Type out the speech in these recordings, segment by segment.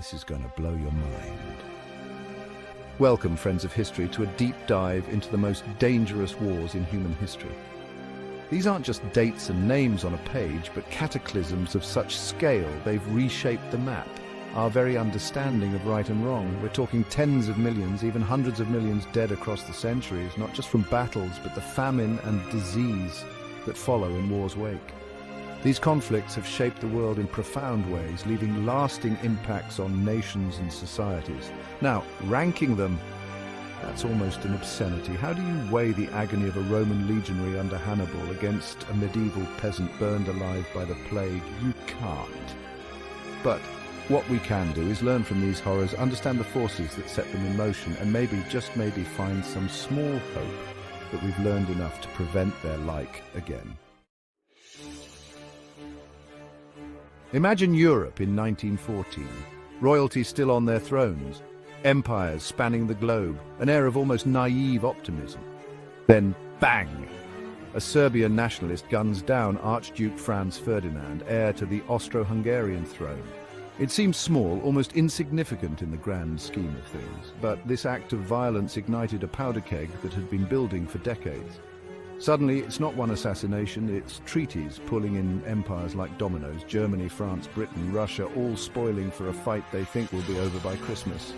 This is going to blow your mind. Welcome, friends of history, to a deep dive into the most dangerous wars in human history. These aren't just dates and names on a page, but cataclysms of such scale they've reshaped the map, our very understanding of right and wrong. We're talking tens of millions, even hundreds of millions dead across the centuries, not just from battles, but the famine and disease that follow in war's wake. These conflicts have shaped the world in profound ways, leaving lasting impacts on nations and societies. Now, ranking them, that's almost an obscenity. How do you weigh the agony of a Roman legionary under Hannibal against a medieval peasant burned alive by the plague? You can't. But what we can do is learn from these horrors, understand the forces that set them in motion, and maybe, just maybe, find some small hope that we've learned enough to prevent their like again. Imagine Europe in 1914, royalty still on their thrones, empires spanning the globe, an air of almost naive optimism. Then, bang! A Serbian nationalist guns down Archduke Franz Ferdinand, heir to the Austro-Hungarian throne. It seems small, almost insignificant in the grand scheme of things, but this act of violence ignited a powder keg that had been building for decades. Suddenly, it's not one assassination, it's treaties pulling in empires like dominoes, Germany, France, Britain, Russia, all spoiling for a fight they think will be over by Christmas.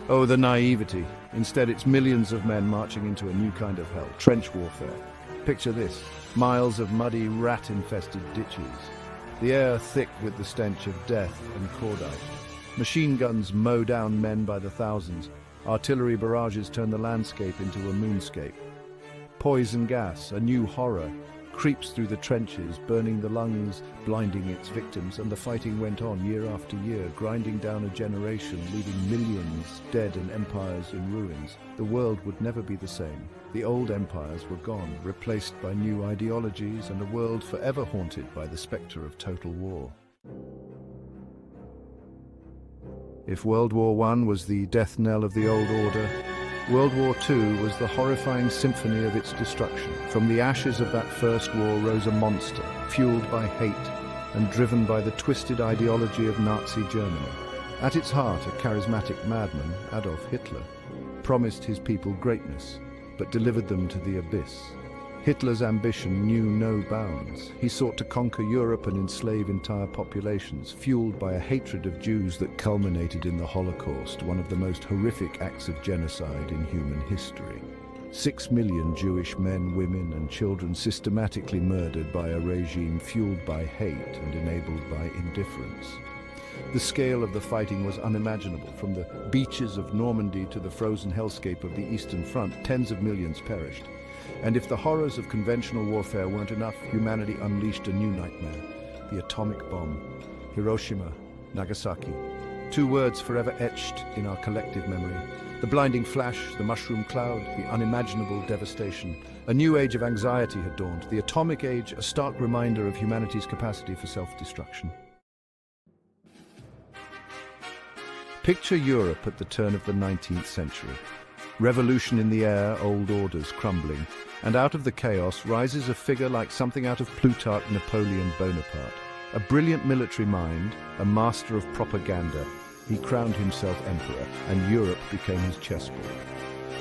Oh, the naivety. Instead, it's millions of men marching into a new kind of hell, trench warfare. Picture this, miles of muddy, rat-infested ditches. The air thick with the stench of death and cordite. Machine guns mow down men by the thousands. Artillery barrages turn the landscape into a moonscape. Poison gas, a new horror, creeps through the trenches, burning the lungs, blinding its victims, and the fighting went on year after year, grinding down a generation, leaving millions dead and empires in ruins. The world would never be the same. The old empires were gone, replaced by new ideologies, and a world forever haunted by the spectre of total war. If World War I was the death knell of the old order, World War II was the horrifying symphony of its destruction. From the ashes of that first war rose a monster, fueled by hate and driven by the twisted ideology of Nazi Germany. At its heart, a charismatic madman, Adolf Hitler, promised his people greatness, but delivered them to the abyss. Hitler's ambition knew no bounds. He sought to conquer Europe and enslave entire populations, fueled by a hatred of Jews that culminated in the Holocaust, one of the most horrific acts of genocide in human history. 6 million Jewish men, women, and children systematically murdered by a regime fueled by hate and enabled by indifference. The scale of the fighting was unimaginable. From the beaches of Normandy to the frozen hellscape of the Eastern Front, tens of millions perished. And if the horrors of conventional warfare weren't enough, humanity unleashed a new nightmare, the atomic bomb. Hiroshima, Nagasaki. 2 words forever etched in our collective memory. The blinding flash, the mushroom cloud, the unimaginable devastation. A new age of anxiety had dawned. The atomic age, a stark reminder of humanity's capacity for self-destruction. Picture Europe at the turn of the 19th century. Revolution in the air, old orders crumbling, and out of the chaos rises a figure like something out of Plutarch Napoleon Bonaparte. A brilliant military mind, a master of propaganda, he crowned himself emperor, and Europe became his chessboard.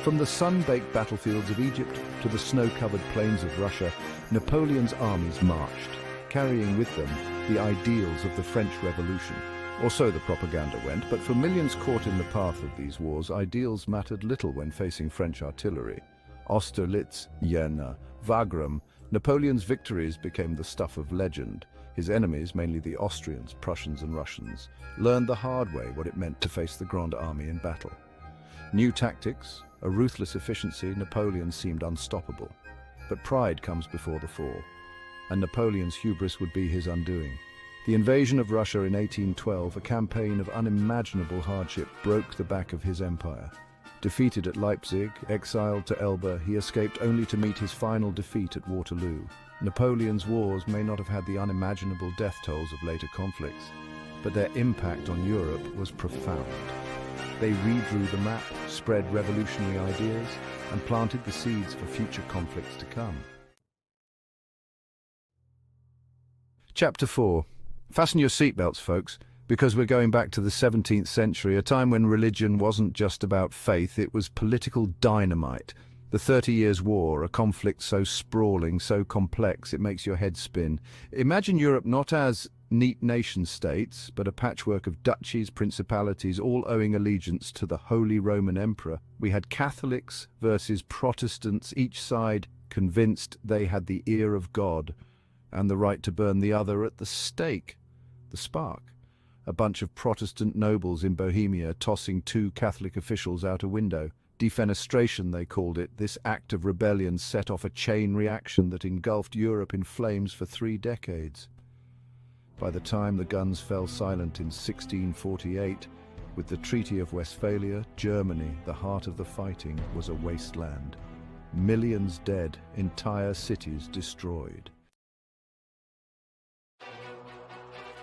From the sun-baked battlefields of Egypt to the snow-covered plains of Russia, Napoleon's armies marched, carrying with them the ideals of the French Revolution. Or so the propaganda went, but for millions caught in the path of these wars, ideals mattered little when facing French artillery. Austerlitz, Jena, Wagram, Napoleon's victories became the stuff of legend. His enemies, mainly the Austrians, Prussians and Russians, learned the hard way what it meant to face the Grande Armée in battle. New tactics, a ruthless efficiency, Napoleon seemed unstoppable. But pride comes before the fall, and Napoleon's hubris would be his undoing. The invasion of Russia in 1812, a campaign of unimaginable hardship, broke the back of his empire. Defeated at Leipzig, exiled to Elba, he escaped only to meet his final defeat at Waterloo. Napoleon's wars may not have had the unimaginable death tolls of later conflicts, but their impact on Europe was profound. They redrew the map, spread revolutionary ideas, and planted the seeds for future conflicts to come. Chapter 4. Fasten your seatbelts, folks. Because we're going back to the 17th century, a time when religion wasn't just about faith, it was political dynamite. The 30 Years' War, a conflict so sprawling, so complex, it makes your head spin. Imagine Europe not as neat nation-states, but a patchwork of duchies, principalities, all owing allegiance to the Holy Roman Emperor. We had Catholics versus Protestants, each side convinced they had the ear of God and the right to burn the other at the stake. The spark. A bunch of Protestant nobles in Bohemia tossing two Catholic officials out a window. Defenestration, they called it. This act of rebellion set off a chain reaction that engulfed Europe in flames for 3 decades. By the time the guns fell silent in 1648, with the Treaty of Westphalia, Germany, the heart of the fighting, was a wasteland. Millions dead, entire cities destroyed.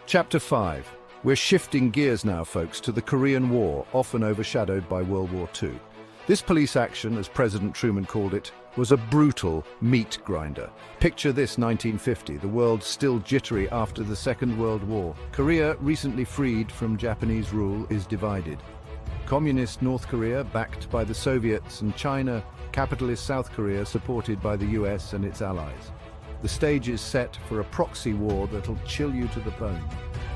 Chapter 5. We're shifting gears now, folks, to the Korean War, often overshadowed by World War II. This police action, as President Truman called it, was a brutal meat grinder. Picture this 1950, the world still jittery after the Second World War. Korea, recently freed from Japanese rule, is divided. Communist North Korea, backed by the Soviets, and China, capitalist South Korea, supported by the US and its allies. The stage is set for a proxy war that'll chill you to the bone.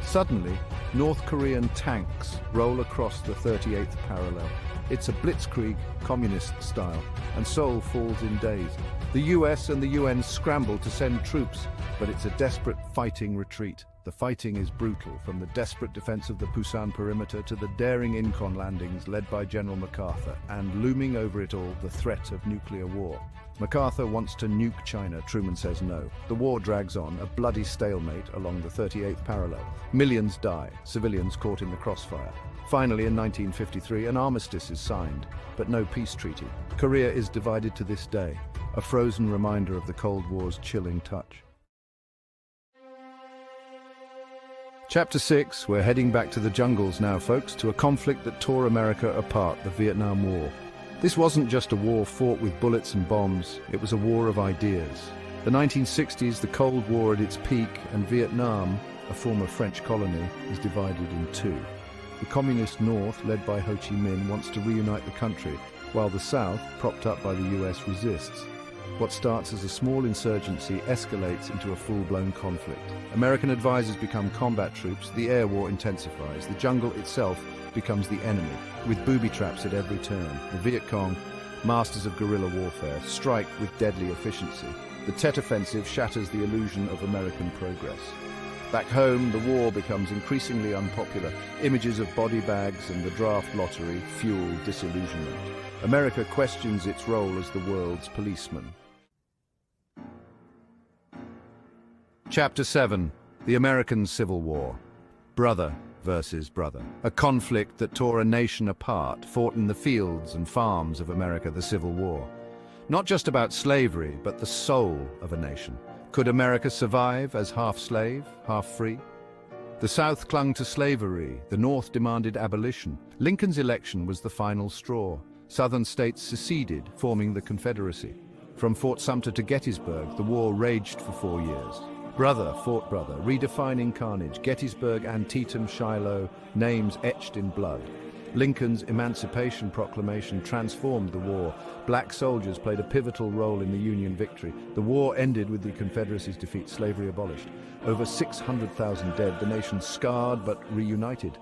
Suddenly, North Korean tanks roll across the 38th parallel. It's a blitzkrieg, communist style, and Seoul falls in days. The US and the UN scramble to send troops, but it's a desperate fighting retreat. The fighting is brutal, from the desperate defense of the Pusan perimeter to the daring Incheon landings led by General MacArthur, and looming over it all, the threat of nuclear war. MacArthur wants to nuke China. Truman says no. The war drags on, a bloody stalemate along the 38th parallel. Millions die, civilians caught in the crossfire. Finally, in 1953, an armistice is signed, but no peace treaty. Korea is divided to this day, a frozen reminder of the Cold War's chilling touch. Chapter 6, we're heading back to the jungles now, folks, to a conflict that tore America apart, the Vietnam War. This wasn't just a war fought with bullets and bombs, it was a war of ideas. The 1960s, the Cold War at its peak, and Vietnam, a former French colony, is divided in two. The communist North, led by Ho Chi Minh, wants to reunite the country, while the South, propped up by the US, resists. What starts as a small insurgency escalates into a full-blown conflict. American advisors become combat troops, the air war intensifies, the jungle itself becomes the enemy, with booby traps at every turn. The Viet Cong, masters of guerrilla warfare, strike with deadly efficiency. The Tet Offensive shatters the illusion of American progress. Back home, the war becomes increasingly unpopular. Images of body bags and the draft lottery fuel disillusionment. America questions its role as the world's policeman. Chapter 7. The American Civil War. Brother versus brother. A conflict that tore a nation apart, fought in the fields and farms of America, the Civil War. Not just about slavery, but the soul of a nation. Could America survive as half slave, half free? The South clung to slavery, the North demanded abolition. Lincoln's election was the final straw. Southern states seceded, forming the Confederacy. From Fort Sumter to Gettysburg, the war raged for 4 years. Brother fought brother, redefining carnage. Gettysburg, Antietam, Shiloh, names etched in blood. Lincoln's Emancipation Proclamation transformed the war. Black soldiers played a pivotal role in the Union victory. The war ended with the Confederacy's defeat, slavery abolished. Over 600,000 dead, the nation scarred but reunited.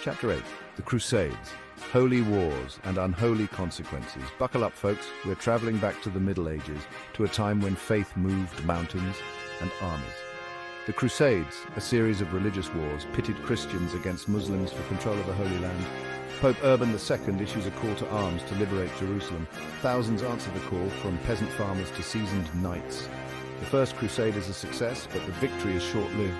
Chapter 8. The Crusades. Holy wars and unholy consequences. Buckle up, folks. We're traveling back to the Middle Ages, to a time when faith moved mountains and armies. The Crusades, a series of religious wars, pitted Christians against Muslims for control of the Holy Land. Pope Urban II issues a call to arms to liberate Jerusalem. Thousands answer the call, from peasant farmers to seasoned knights. The First Crusade is a success, but the victory is short-lived.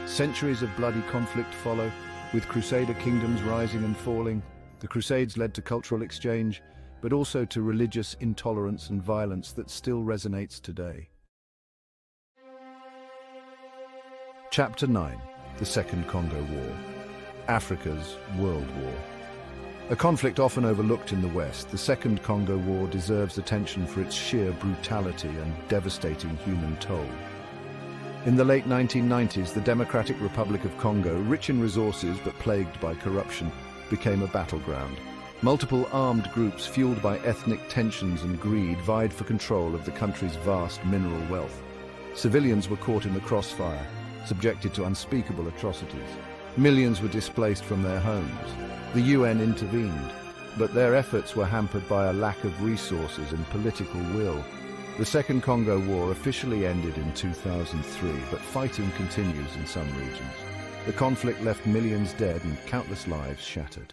Centuries of bloody conflict follow, with Crusader kingdoms rising and falling. The Crusades led to cultural exchange, but also to religious intolerance and violence that still resonates today. Chapter 9. The Second Congo War. Africa's World War. A conflict often overlooked in the West, the Second Congo War deserves attention for its sheer brutality and devastating human toll. In the late 1990s, the Democratic Republic of Congo, rich in resources but plagued by corruption, became a battleground. Multiple armed groups fueled by ethnic tensions and greed vied for control of the country's vast mineral wealth. Civilians were caught in the crossfire, subjected to unspeakable atrocities. Millions were displaced from their homes. The UN intervened, but their efforts were hampered by a lack of resources and political will. The Second Congo War officially ended in 2003, but fighting continues in some regions. The conflict left millions dead and countless lives shattered.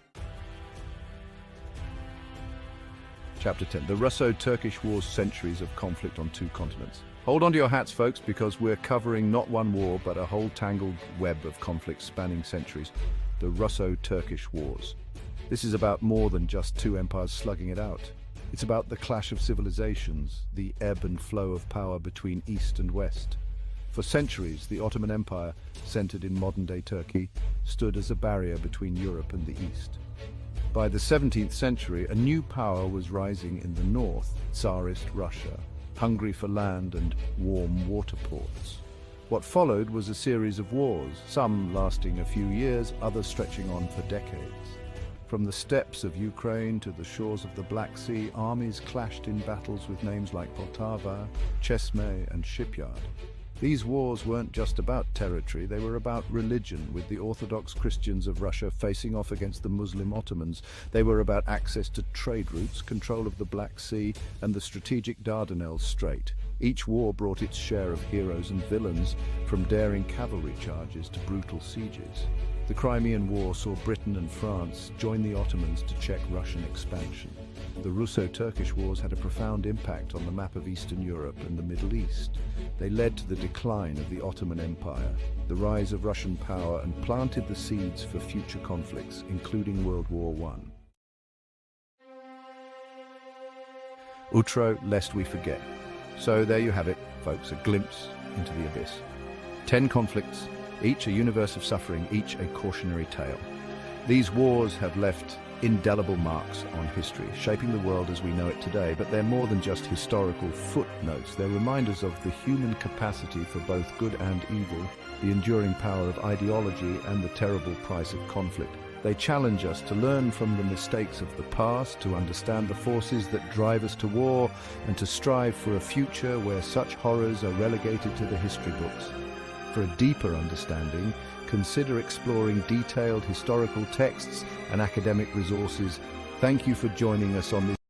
Chapter 10. The Russo-Turkish War's centuries of conflict on two continents. Hold on to your hats, folks, because we're covering not one war, but a whole tangled web of conflicts spanning centuries. The Russo-Turkish Wars. This is about more than just two empires slugging it out. It's about the clash of civilizations, the ebb and flow of power between East and West. For centuries, the Ottoman Empire, centered in modern-day Turkey, stood as a barrier between Europe and the East. By the 17th century, a new power was rising in the north, Tsarist Russia, hungry for land and warm water ports. What followed was a series of wars, some lasting a few years, others stretching on for decades. From the steppes of Ukraine to the shores of the Black Sea, armies clashed in battles with names like Poltava, Chesme, and Shipyard. These wars weren't just about territory, they were about religion, with the Orthodox Christians of Russia facing off against the Muslim Ottomans. They were about access to trade routes, control of the Black Sea, and the strategic Dardanelles Strait. Each war brought its share of heroes and villains, from daring cavalry charges to brutal sieges. The Crimean War saw Britain and France join the Ottomans to check Russian expansion. The Russo-Turkish Wars had a profound impact on the map of Eastern Europe and the Middle East. They led to the decline of the Ottoman Empire, the rise of Russian power, and planted the seeds for future conflicts, including World War I. Outro, lest we forget. So there you have it, folks, a glimpse into the abyss. 10 conflicts, each a universe of suffering, each a cautionary tale. These wars have left indelible marks on history, shaping the world as we know it today, but they're more than just historical footnotes. They're reminders of the human capacity for both good and evil, the enduring power of ideology, and the terrible price of conflict. They challenge us to learn from the mistakes of the past, to understand the forces that drive us to war, and to strive for a future where such horrors are relegated to the history books. For a deeper understanding, consider exploring detailed historical texts and academic resources. Thank you for joining us on this